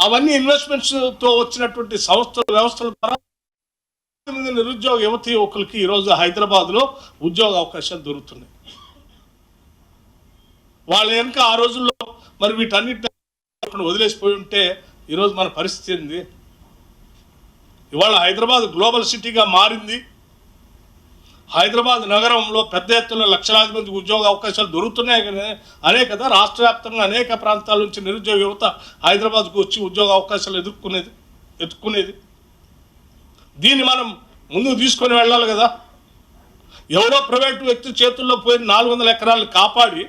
అవన్నీ ఇన్వెస్ట్మెంట్స్తో వచ్చినటువంటి సంస్థల వ్యవస్థల ద్వారా నిరుద్యోగ యువతి యువకులకి ఈరోజు హైదరాబాద్లో ఉద్యోగ అవకాశాలు దొరుకుతున్నాయి. వాళ్ళ వెనుక ఆ రోజుల్లో మరి వీటన్నిటిని వదిలేసిపోయి ఉంటే ఈరోజు మన పరిస్థితి ఏంది? ఇవాళ హైదరాబాద్ గ్లోబల్ సిటీగా మారింది. హైదరాబాద్ నగరంలో పెద్ద ఎత్తున లక్షలాది మందికి ఉద్యోగ అవకాశాలు దొరుకుతున్నాయి అనే కదా రాష్ట్ర వ్యాప్తంగా అనేక ప్రాంతాల నుంచి నిరుద్యోగ యువత హైదరాబాద్కు వచ్చి ఉద్యోగ అవకాశాలు ఎత్తుక్కునేది. దీన్ని మనం ముందుకు తీసుకొని వెళ్ళాలి కదా. ఎవరో ప్రైవేటు వ్యక్తి చేతుల్లో పోయిన 400 ఎకరాలు కాపాడి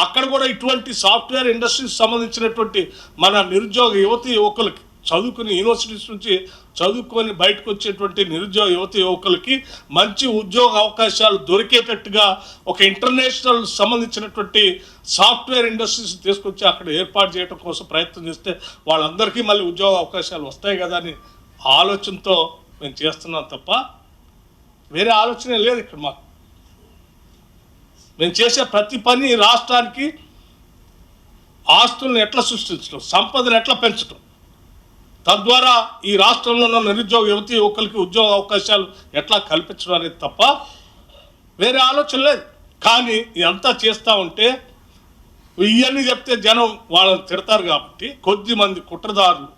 అక్కడ కూడా ఇటువంటి సాఫ్ట్వేర్ ఇండస్ట్రీస్ సంబంధించినటువంటి మన నిరుద్యోగ యువతి యువకులకి చదువుకుని యూనివర్సిటీస్ నుంచి చదువుకొని బయటకు వచ్చేటువంటి నిరుద్యోగ యువతి యువకులకి మంచి ఉద్యోగ అవకాశాలు దొరికేటట్టుగా ఒక ఇంటర్నేషనల్ సంబంధించినటువంటి సాఫ్ట్వేర్ ఇండస్ట్రీస్ తీసుకొచ్చి అక్కడ ఏర్పాటు చేయడం కోసం ప్రయత్నం చేస్తే వాళ్ళందరికీ మళ్ళీ ఉద్యోగ అవకాశాలు వస్తాయి కదా అని ఆలోచనతో మేము చేస్తున్నాం తప్ప వేరే ఆలోచనే లేదు ఇక్కడ మాకు. మేము చేసే ప్రతి పని రాష్ట్రానికి ఆస్తులను ఎట్లా సృష్టించడం, సంపదను ఎట్లా పెంచడం, తద్వారా ఈ రాష్ట్రంలో ఉన్న నిరుద్యోగ యువతి యువకులకి ఉద్యోగ అవకాశాలు ఎట్లా కల్పించడం అనేది తప్ప వేరే ఆలోచన లేదు. కానీ ఇదంతా చేస్తూ ఉంటే ఇవన్నీ చెప్తే జనం వాళ్ళని తిడతారు కాబట్టి కొద్దిమంది కుట్రదారులు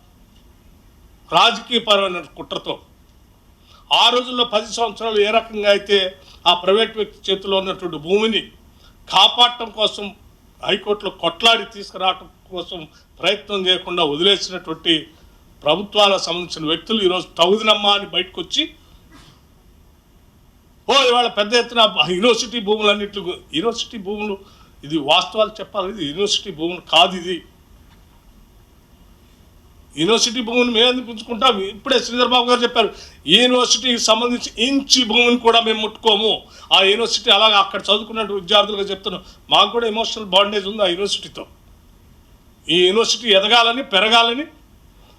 రాజకీయపరమైన కుట్రతో ఆ రోజుల్లో 10 సంవత్సరాలు ఏ రకంగా అయితే ఆ ప్రైవేట్ వ్యక్తి చేతిలో ఉన్నటువంటి భూమిని కాపాడటం కోసం హైకోర్టులో కొట్లాడి తీసుకురావటం కోసం ప్రయత్నం చేయకుండా వదిలేసినటువంటి ప్రభుత్వాలకు సంబంధించిన వ్యక్తులు ఈరోజు తగుదినమ్మా అని బయటకు వచ్చి ఇవాళ పెద్ద ఎత్తున యూనివర్సిటీ యూనివర్సిటీ భూములు ఇది వాస్తవాలు చెప్పాలి, ఇది యూనివర్సిటీ భూములు కాదు. ఇది యూనివర్సిటీ భూమిని మేము ఎందుకు పుంజుకుంటాం? ఇప్పుడే శ్రీధర్ బాబు గారు చెప్పారు, యూనివర్సిటీకి సంబంధించి ఇంచి భూమిని కూడా మేము ముట్టుకోము. ఆ యూనివర్సిటీ అలాగే అక్కడ చదువుకున్న విద్యార్థులుగా చెప్తున్నాం, మాకు కూడా ఎమోషనల్ బాండేజ్ ఉంది ఆ యూనివర్సిటీతో. ఈ యూనివర్సిటీ ఎదగాలని పెరగాలని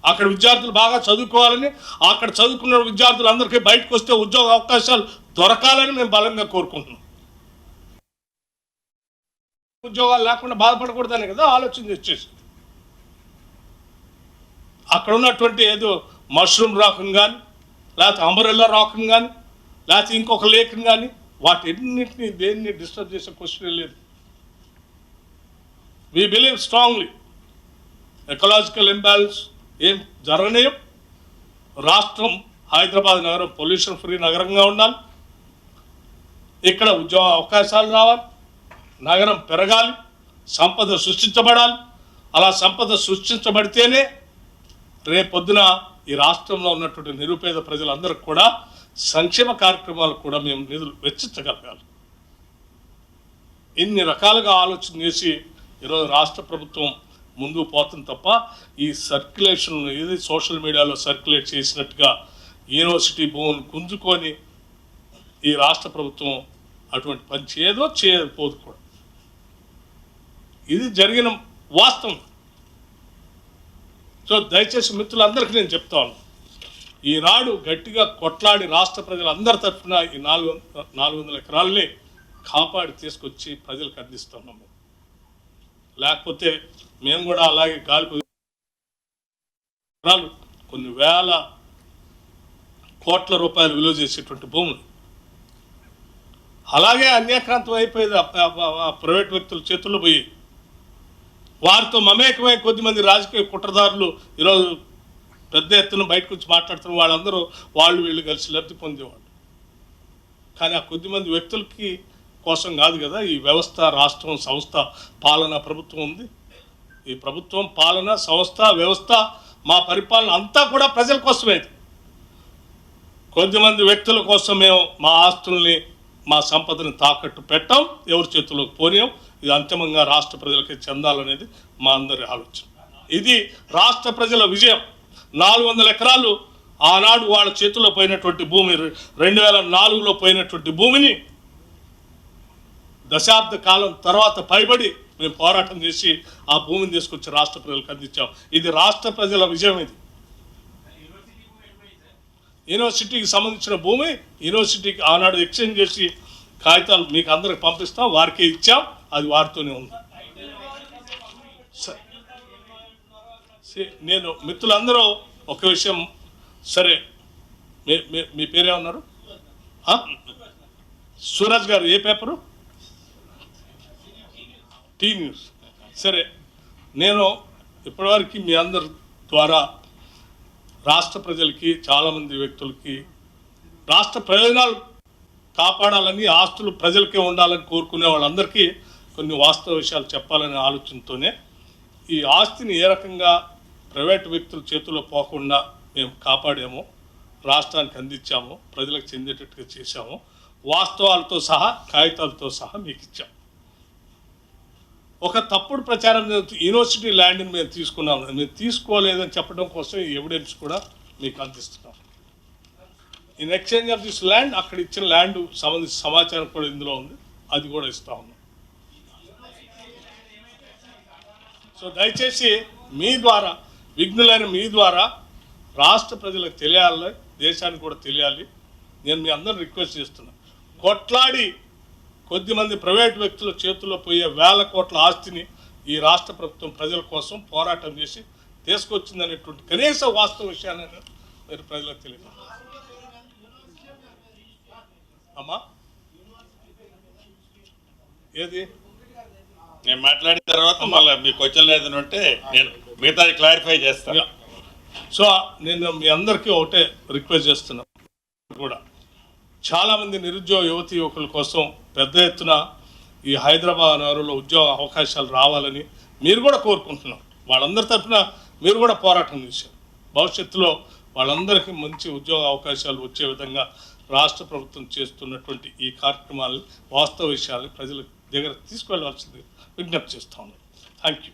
అక్కడ విద్యార్థులు బాగా చదువుకోవాలని అక్కడ చదువుకున్న విద్యార్థులు అందరికీ బయటకు వస్తే ఉద్యోగ అవకాశాలు దొరకాలని మేము బలంగా కోరుకుంటున్నాం. ఉద్యోగాలు లేకుండా బాధపడకూడదని కదా ఆలోచన వచ్చేసి అక్కడ ఉన్నటువంటి ఏదో మష్రూమ్ రాకం కానీ లేకపోతే అంబరెల్లా రాకం కానీ లేకపోతే ఇంకొక లేఖం కానీ వాటిన్నింటినీ దేన్ని డిస్టర్బ్ చేసే క్వశ్చన్ లేదు. We believe strongly ecological imbalance ఏం జరగనీయం. రాష్ట్రం హైదరాబాద్ నగరం పొల్యూషన్ ఫ్రీ నగరంగా ఉండాలి, ఇక్కడ ఉద్యోగ అవకాశాలు రావాలి, నగరం పెరగాలి, సంపద సృష్టించబడాలి. అలా సంపద సృష్టించబడితేనే రేపొద్దున ఈ రాష్ట్రంలో ఉన్నటువంటి నిరుపేద ప్రజలందరికీ కూడా సంక్షేమ కార్యక్రమాలకు కూడా మేము నిధులు వెచ్చించగలగాలి. ఇన్ని రకాలుగా ఆలోచన చేసి ఈరోజు రాష్ట్ర ప్రభుత్వం ముందుకు పోతుంది తప్ప ఈ సర్క్యులేషన్ ఏది సోషల్ మీడియాలో సర్క్యులేట్ చేసినట్టుగా యూనివర్సిటీ భూమిని గుంజుకొని ఈ రాష్ట్ర ప్రభుత్వం అటువంటి పని చేయకపోదు కూడా. ఇది జరిగిన వాస్తవం. సో దయచేసి మిత్రులందరికీ నేను చెప్తా ఉన్నాను, ఈనాడు గట్టిగా కొట్లాడి రాష్ట్ర ప్రజలందరి తరఫున ఈ 400 ఎకరాలని కాపాడి తీసుకొచ్చి ప్రజలకు అందిస్తున్నాము. లేకపోతే మేము కూడా అలాగే గాలికి కొన్ని వేల కోట్ల రూపాయలు విలువ చేసేటువంటి భూములు అలాగే అన్యాక్రాంతం అయిపోయేది ప్రైవేట్ వ్యక్తుల చేతుల్లో పోయి వారితో మమేకమై కొద్దిమంది రాజకీయ కుట్రదారులు ఈరోజు పెద్ద ఎత్తున బయటకు వచ్చి మాట్లాడుతున్న వాళ్ళందరూ వీళ్ళు కలిసి లబ్ధి పొందేవాళ్ళు. కానీ ఆ కొద్దిమంది వ్యక్తులకి కోసం కాదు కదా ఈ వ్యవస్థ, రాష్ట్రం, సంస్థ, పాలన, ప్రభుత్వం ఉంది. ఈ ప్రభుత్వం, పాలన, సంస్థ, వ్యవస్థ, మా పరిపాలన అంతా కూడా ప్రజల కోసమే. కొద్దిమంది వ్యక్తుల కోసం మేము మా ఆస్తుల్ని, మా సంపదను తాకట్టు పెట్టాం, ఎవరి చేతుల్లోకి పోనీయం. ఇది అంతిమంగా రాష్ట్ర ప్రజలకి చెందాలనేది మా అందరి ఆలోచన. ఇది రాష్ట్ర ప్రజల విజయం. 400 ఎకరాలు ఆనాడు వాళ్ళ చేతుల్లో పోయినటువంటి భూమి, 2004లో పోయినటువంటి భూమిని దశాబ్ద కాలం తర్వాత పైబడి మేము పోరాటం చేసి ఆ భూమిని తీసుకొచ్చి రాష్ట్ర ప్రజలకు అందించాం. ఇది రాష్ట్ర ప్రజల విజయం. ఇది యూనివర్సిటీకి సంబంధించిన భూమి యూనివర్సిటీకి ఆనాడు ఎక్స్చేంజ్ చేసి కాగితాలు మీకు అందరికి పంపిస్తాం, వారికే ఇచ్చాం, అది వారితోనే ఉంది. నేను మిత్రులందరూ ఒక విషయం, సరే మీ పేరేమన్నారు? సూరజ్ గారు ఏ పేపరు? Tea news. సరే, నేను ఇప్పటివరకు మీ అందరి ద్వారా రాష్ట్ర ప్రజలకి, చాలామంది వ్యక్తులకి రాష్ట్ర ప్రయోజనాలు కాపాడాలని, ఆస్తులు ప్రజలకే ఉండాలని కోరుకునే వాళ్ళందరికీ కొన్ని వాస్తవ విషయాలు చెప్పాలనే ఆలోచనతోనే ఈ ఆస్తిని ఏ రకంగా ప్రైవేటు వ్యక్తుల చేతుల్లో పోకుండా మేము కాపాడాము, రాష్ట్రానికి అందించాము, ప్రజలకు చెందేటట్టుగా చేశాము, వాస్తవాలతో సహా కాగితాలతో సహా మీకు ఇచ్చాము. ఒక తప్పుడు ప్రచారం యూనివర్సిటీ ల్యాండ్ని మేము తీసుకున్నాము, మేము తీసుకోలేదని చెప్పడం కోసం ఈ ఎవిడెన్స్ కూడా మీకు అందిస్తున్నాం. In exchange of this land, అక్కడ ఇచ్చిన ల్యాండ్ సంబంధించిన సమాచారం కూడా ఇందులో ఉంది, అది కూడా ఇస్తా ఉన్నాం. సో దయచేసి మీ ద్వారా, విఘ్నులైన మీ ద్వారా రాష్ట్ర ప్రజలకు తెలియాలి, దేశానికి కూడా తెలియాలి. నేను మీ అందరూ రిక్వెస్ట్ చేస్తున్నాను, కొట్లాడి కొద్దిమంది ప్రైవేట్ వ్యక్తుల చేతుల్లో పోయే వేల కోట్ల ఆస్తిని ఈ రాష్ట్ర ప్రభుత్వం ప్రజల కోసం పోరాటం చేసి తీసుకొచ్చిందనేటువంటి కనీస వాస్తవ విషయాన్ని మీరు ప్రజలకు తెలియదు. అమ్మా ఏది నేను మాట్లాడిన తర్వాత మళ్ళీ మీ క్వశ్చన్ లేదని ఉంటే నేను మిగతాది క్లారిఫై చేస్తాను. సో నేను మీ అందరికీ ఒకటే రిక్వెస్ట్ చేస్తున్నాను కూడా, చాలామంది నిరుద్యోగ యువతి యువకుల కోసం పెద్ద ఎత్తున ఈ హైదరాబాద్ నగరంలో ఉద్యోగ అవకాశాలు రావాలని మీరు కూడా కోరుకుంటున్నారు. వాళ్ళందరి తరఫున మీరు కూడా పోరాటం చేశారు. భవిష్యత్తులో వాళ్ళందరికీ మంచి ఉద్యోగ అవకాశాలు వచ్చే విధంగా రాష్ట్ర ప్రభుత్వం చేస్తున్నటువంటి ఈ కార్యక్రమాలు, వాస్తవ విషయాలు ప్రజల దగ్గర తీసుకువెళ్ళవలసింది విజ్ఞప్తి చేస్తా ఉన్నాను. Thank you.